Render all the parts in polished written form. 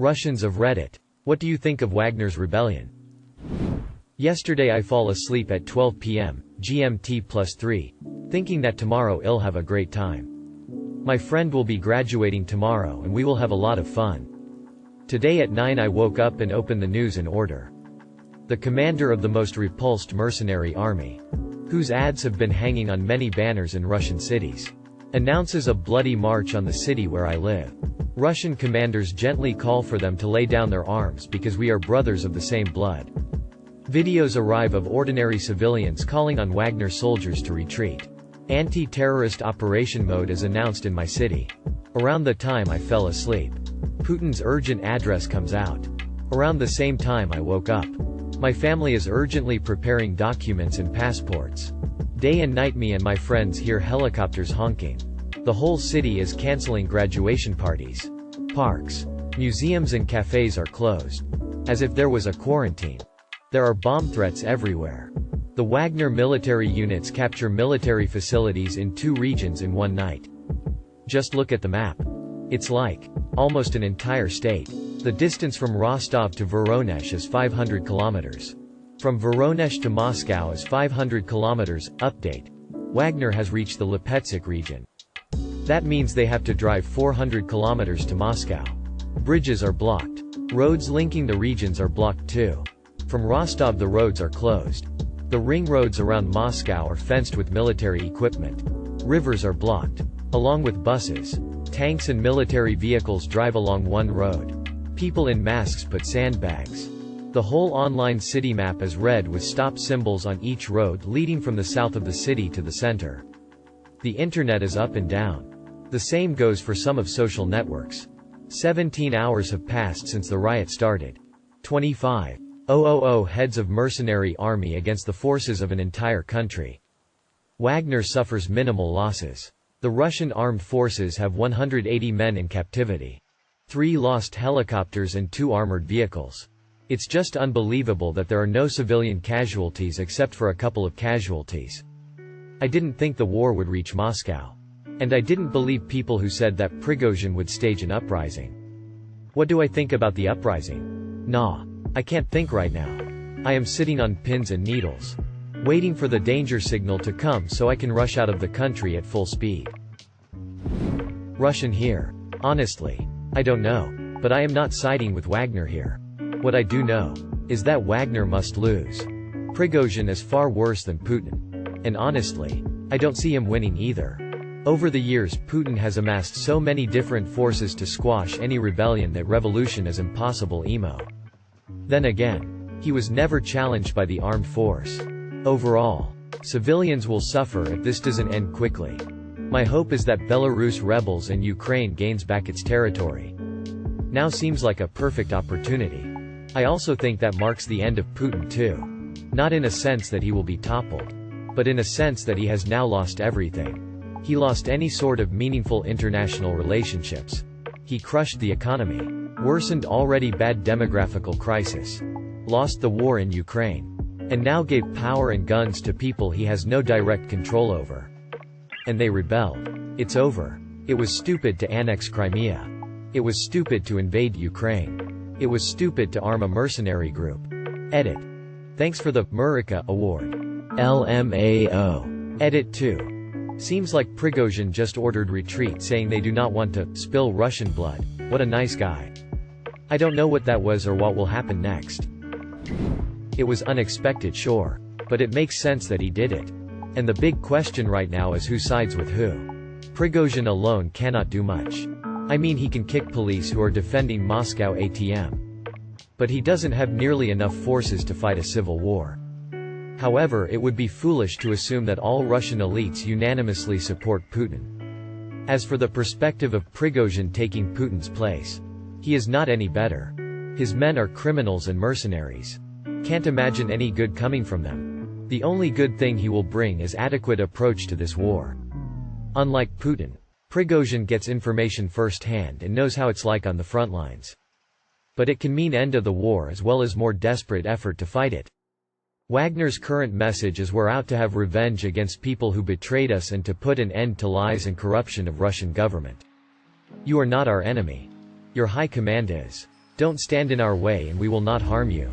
Russians of Reddit. What do you think of Wagner's rebellion? Yesterday I fall asleep at 12 p.m. GMT+3, thinking that tomorrow I'll have a great time. My friend will be graduating tomorrow and we will have a lot of fun. Today at 9 I woke up and opened the news in order. The commander of the most repulsed mercenary army, whose ads have been hanging on many banners in Russian cities, announces a bloody march on the city where I live. Russian commanders gently call for them to lay down their arms because we are brothers of the same blood. Videos arrive of ordinary civilians calling on Wagner soldiers to retreat. Anti-terrorist operation mode is announced in my city. Around the time I fell asleep, Putin's urgent address comes out. Around the same time I woke up. My family is urgently preparing documents and passports. Day and night me and my friends hear helicopters honking. The whole city is canceling graduation parties. Parks, museums and cafes are closed. As if there was a quarantine. There are bomb threats everywhere. The Wagner military units capture military facilities in 2 regions in one night. Just look at the map. It's like almost an entire state. The distance from Rostov to Voronezh is 500 kilometers. From Voronezh to Moscow is 500 kilometers. Update. Wagner has reached the Lipetsk region. That means they have to drive 400 kilometers to Moscow. Bridges are blocked. Roads linking the regions are blocked too. From Rostov the roads are closed. The ring roads around Moscow are fenced with military equipment. Rivers are blocked. Along with buses, tanks and military vehicles drive along one road. People in masks put sandbags. The whole online city map is red with stop symbols on each road leading from the south of the city to the center. The internet is up and down. The same goes for some of social networks. 17 hours have passed since the riot started. 25,000 heads of mercenary army against the forces of an entire country. Wagner suffers minimal losses. The Russian armed forces have 180 men in captivity. 3 lost helicopters and 2 armored vehicles. It's just unbelievable that there are no civilian casualties except for a couple of casualties. I didn't think the war would reach Moscow. And I didn't believe people who said that Prigozhin would stage an uprising. What do I think about the uprising? Nah. I can't think right now. I am sitting on pins and needles. Waiting for the danger signal to come so I can rush out of the country at full speed. Russian here. Honestly, I don't know. But I am not siding with Wagner here. What I do know is that Wagner must lose. Prigozhin is far worse than Putin. And honestly, I don't see him winning either. Over the years Putin has amassed so many different forces to squash any rebellion that revolution is impossible emo. Then again, he was never challenged by the armed force. Overall, civilians will suffer if this doesn't end quickly. My hope is that Belarus rebels and Ukraine gains back its territory. Now seems like a perfect opportunity. I also think that marks the end of Putin too. Not in a sense that he will be toppled, but in a sense that he has now lost everything. He lost any sort of meaningful international relationships. He crushed the economy, worsened already bad demographical crisis, lost the war in Ukraine, and now gave power and guns to people he has no direct control over. And they rebelled. It's over. It was stupid to annex Crimea. It was stupid to invade Ukraine. It was stupid to arm a mercenary group. Edit. Thanks for the Murica Award. LMAO. Edit 2. Seems like Prigozhin just ordered retreat saying they do not want to spill Russian blood. What a nice guy. I don't know what that was or what will happen next. It was unexpected, sure. But it makes sense that he did it. And the big question right now is who sides with who. Prigozhin alone cannot do much. I mean, he can kick police who are defending Moscow ATM. But he doesn't have nearly enough forces to fight a civil war. However, it would be foolish to assume that all Russian elites unanimously support Putin. As for the perspective of Prigozhin taking Putin's place, he is not any better. His men are criminals and mercenaries. Can't imagine any good coming from them. The only good thing he will bring is adequate approach to this war. Unlike Putin, Prigozhin gets information firsthand and knows how it's like on the front lines. But it can mean end of the war as well as more desperate effort to fight it. Wagner's current message is we're out to have revenge against people who betrayed us and to put an end to lies and corruption of Russian government. You are not our enemy. Your high command is. Don't stand in our way and we will not harm you.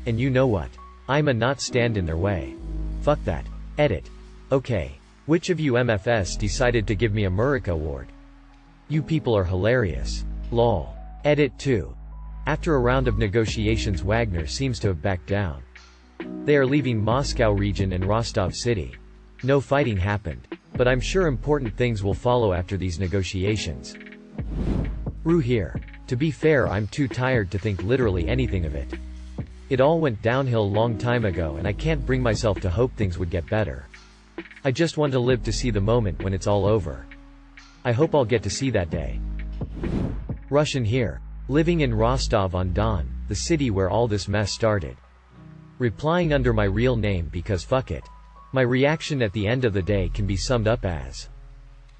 And you know what? I'ma not stand in their way. Fuck that. Edit. Okay. Which of you MFS decided to give me a Murica award? You people are hilarious. Lol. Edit 2. After a round of negotiations, Wagner seems to have backed down. They are leaving Moscow region and Rostov city. No fighting happened, but I'm sure important things will follow after these negotiations. Rue here. To be fair, I'm too tired to think literally anything of it. It all went downhill long time ago and I can't bring myself to hope things would get better. I just want to live to see the moment when it's all over. I hope I'll get to see that day. Russian here. Living in Rostov-on-Don, the city where all this mess started. Replying under my real name because fuck it. My reaction at the end of the day can be summed up as,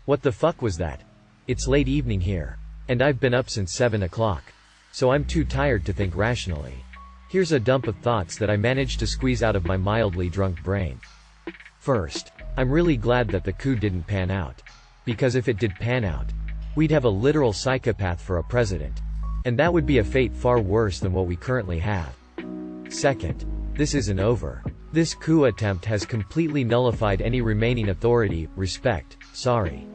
what the fuck was that? It's late evening here. And I've been up since 7 o'clock. So I'm too tired to think rationally. Here's a dump of thoughts that I managed to squeeze out of my mildly drunk brain. First, I'm really glad that the coup didn't pan out. Because if it did pan out, we'd have a literal psychopath for a president. And that would be a fate far worse than what we currently have. Second, this isn't over. This coup attempt has completely nullified any remaining authority, respect, sorry.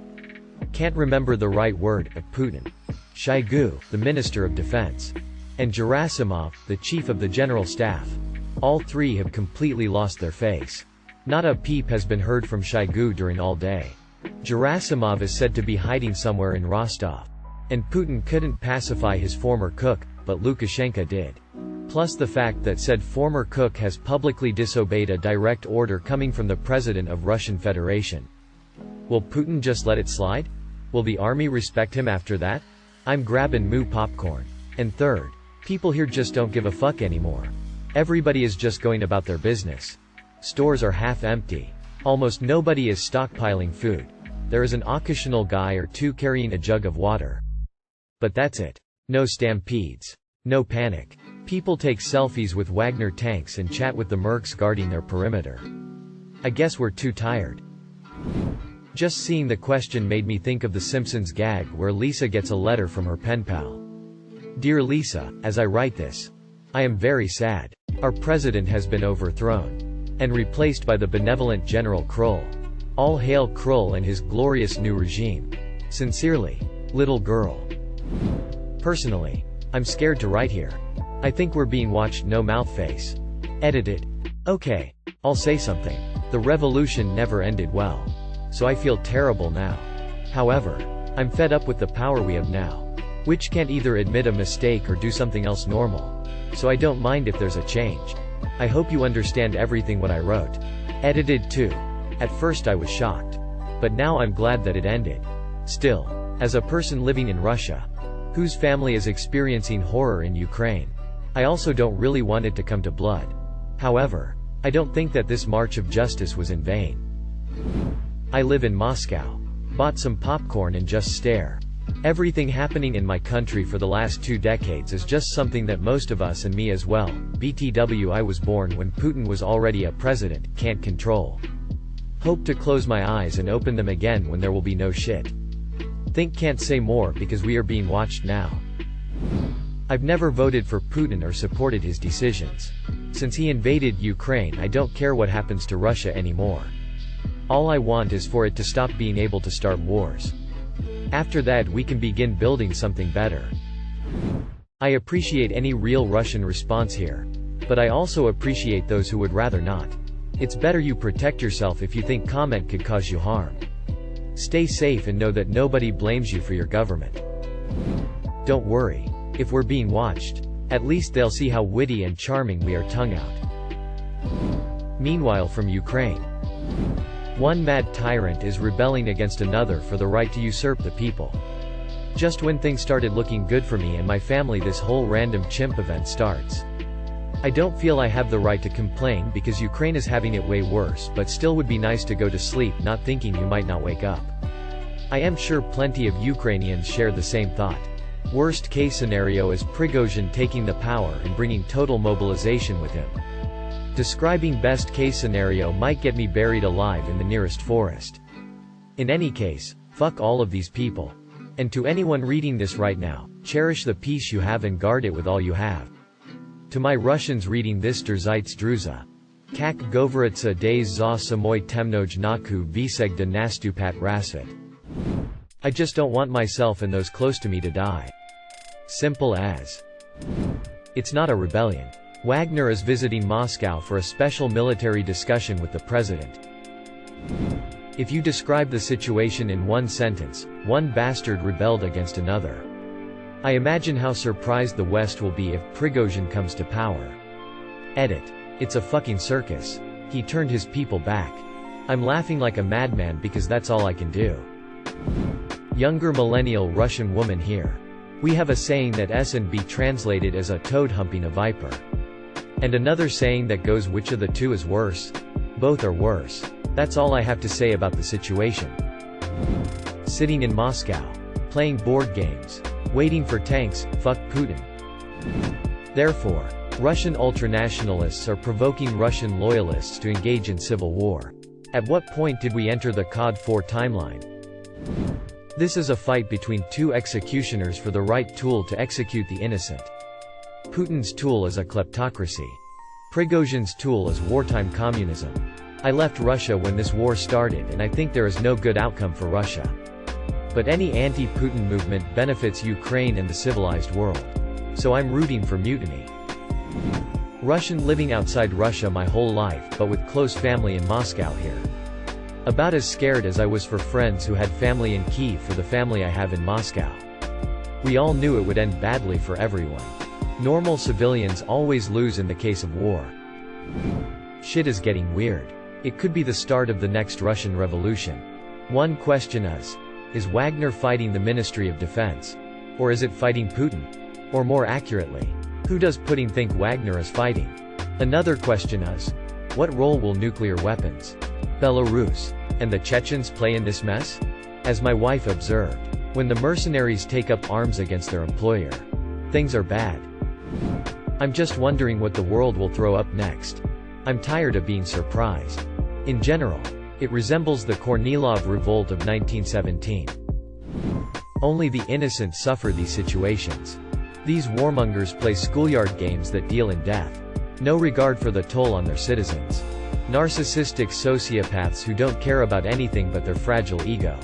Can't remember the right word, of Putin. Shoigu, the Minister of Defense. And Gerasimov, the Chief of the General Staff. All three have completely lost their face. Not a peep has been heard from Shoigu during all day. Gerasimov is said to be hiding somewhere in Rostov. And Putin couldn't pacify his former cook, but Lukashenko did. Plus the fact that said former cook has publicly disobeyed a direct order coming from the President of Russian Federation. Will Putin just let it slide? Will the army respect him after that? I'm grabbing moo popcorn. And third, people here just don't give a fuck anymore. Everybody is just going about their business. Stores are half empty. Almost nobody is stockpiling food. There is an occasional guy or two carrying a jug of water. But that's it. No stampedes. No panic. People take selfies with Wagner tanks and chat with the mercs guarding their perimeter. I guess we're too tired. Just seeing the question made me think of the Simpsons gag where Lisa gets a letter from her pen pal. Dear Lisa, as I write this, I am very sad. Our president has been overthrown and replaced by the benevolent General Krull. All hail Krull and his glorious new regime. Sincerely, little girl. Personally, I'm scared to write here. I think we're being watched, no mouth face. Edited. Okay, I'll say something. The revolution never ended well. So I feel terrible now. However, I'm fed up with the power we have now, which can't either admit a mistake or do something else normal. So I don't mind if there's a change. I hope you understand everything what I wrote. Edited 2. At first I was shocked. But now I'm glad that it ended. Still, as a person living in Russia, whose family is experiencing horror in Ukraine, I also don't really want it to come to blood. However, I don't think that this march of justice was in vain. I live in Moscow. Bought some popcorn and just stare. Everything happening in my country for the last 2 decades is just something that most of us and me as well, BTW I was born when Putin was already a president, can't control. Hope to close my eyes and open them again when there will be no shit. Think can't say more because we are being watched now. I've never voted for Putin or supported his decisions. Since he invaded Ukraine, I don't care what happens to Russia anymore. All I want is for it to stop being able to start wars. After that we can begin building something better. I appreciate any real Russian response here. But I also appreciate those who would rather not. It's better you protect yourself if you think comment could cause you harm. Stay safe and know that nobody blames you for your government. Don't worry. If we're being watched, at least they'll see how witty and charming we are tongue out. Meanwhile from Ukraine. One mad tyrant is rebelling against another for the right to usurp the people. Just when things started looking good for me and my family, this whole random chimp event starts. I don't feel I have the right to complain because Ukraine is having it way worse, but still would be nice to go to sleep not thinking you might not wake up. I am sure plenty of Ukrainians share the same thought. Worst case scenario is Prigozhin taking the power and bringing total mobilization with him. Describing best case scenario might get me buried alive in the nearest forest. In any case, fuck all of these people. And to anyone reading this right now, Cherish the peace you have and guard it with all you have. To my Russians reading this Derzites Druza. Kak govorится des za samoy temnoj naku visegda nastupat rasvet. I just don't want myself and those close to me to die. Simple as. It's not a rebellion. Wagner is visiting Moscow for a special military discussion with the president. If you describe the situation in one sentence, one bastard rebelled against another. I imagine how surprised the West will be if Prigozhin comes to power. Edit. It's a fucking circus. He turned his people back. I'm laughing like a madman because that's all I can do. Younger millennial Russian woman here. We have a saying that S&B translated as a toad humping a viper. And another saying that goes, which of the two is worse? Both are worse. That's all I have to say about the situation. Sitting in Moscow. Playing board games. Waiting for tanks, fuck Putin. Therefore, Russian ultranationalists are provoking Russian loyalists to engage in civil war. At what point did we enter the COD 4 timeline? This is a fight between two executioners for the right tool to execute the innocent. Putin's tool is a kleptocracy. Prigozhin's tool is wartime communism. I left Russia when this war started and I think there is no good outcome for Russia. But any anti-Putin movement benefits Ukraine and the civilized world. So I'm rooting for mutiny. Russian living outside Russia my whole life, but with close family in Moscow here. About as scared as I was for friends who had family in Kyiv for the family I have in Moscow. We all knew it would end badly for everyone. Normal civilians always lose in the case of war. Shit is getting weird. It could be the start of the next Russian Revolution. One question is Wagner fighting the Ministry of Defense? Or is it fighting Putin? Or more accurately, who does Putin think Wagner is fighting? Another question is, what role will nuclear weapons, Belarus, and the Chechens play in this mess? As my wife observed, when the mercenaries take up arms against their employer, things are bad. I'm just wondering what the world will throw up next. I'm tired of being surprised. In general, it resembles the Kornilov Revolt of 1917. Only the innocent suffer these situations. These warmongers play schoolyard games that deal in death. No regard for the toll on their citizens. Narcissistic sociopaths who don't care about anything but their fragile ego.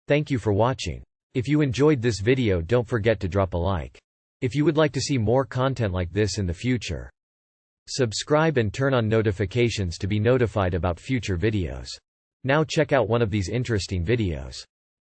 Thank you for watching. If you enjoyed this video, don't forget to drop a like. If you would like to see more content like this in the future, subscribe and turn on notifications to be notified about future videos. Now check out one of these interesting videos.